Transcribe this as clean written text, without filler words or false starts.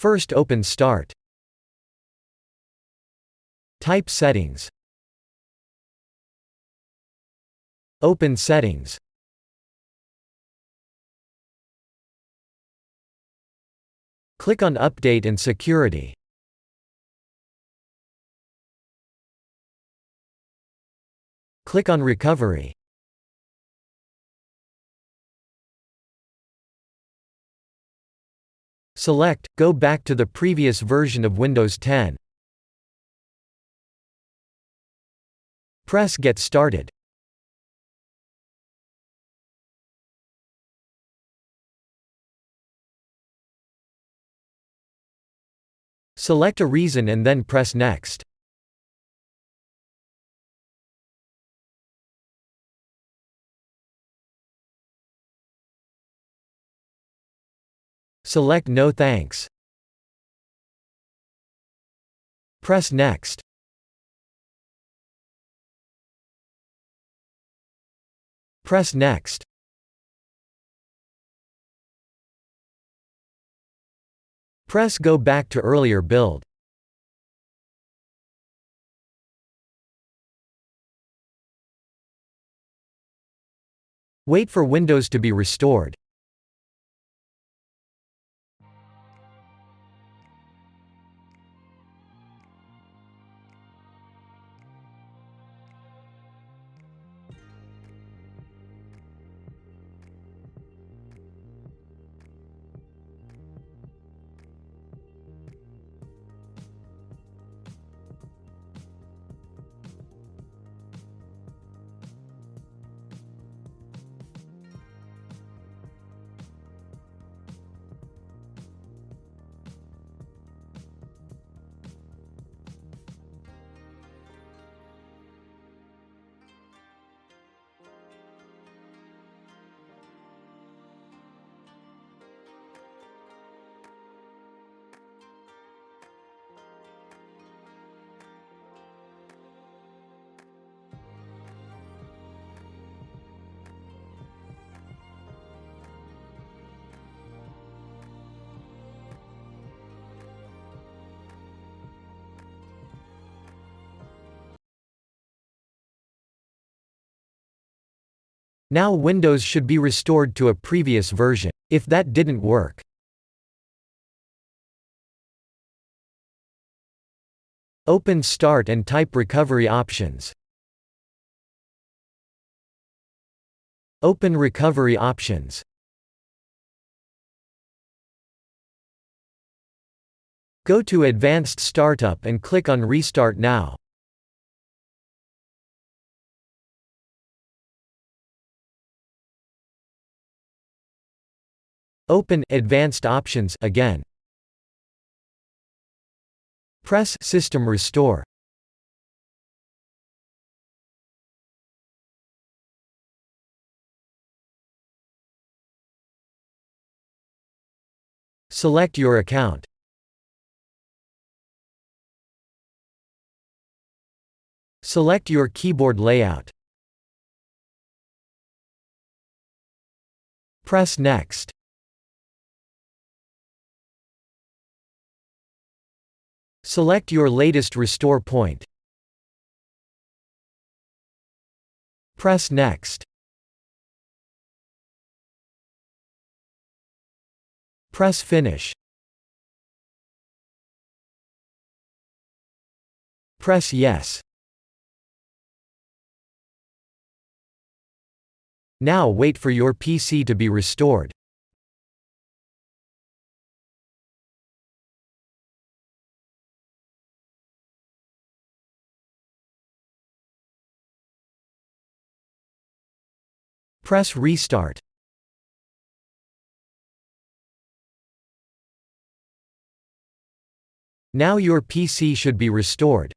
First open Start. Type Settings. Open Settings. Click on Update and Security. Click on Recovery. Select Go back to the previous version of Windows 10. Press Get Started. Select a reason and then press Next. Select No Thanks. Press Next. Press Next. Press Go back to earlier build. Wait for Windows to be restored. Now Windows should be restored to a previous version. If that didn't work, open Start and type Recovery Options. Open Recovery Options. Go to Advanced Startup and click on Restart Now. Open Advanced Options again. Press System Restore. Select your account. Select your keyboard layout. Press Next. Select your latest restore point. Press Next. Press Finish. Press Yes. Now wait for your PC to be restored. Press Restart. Now your PC should be restored.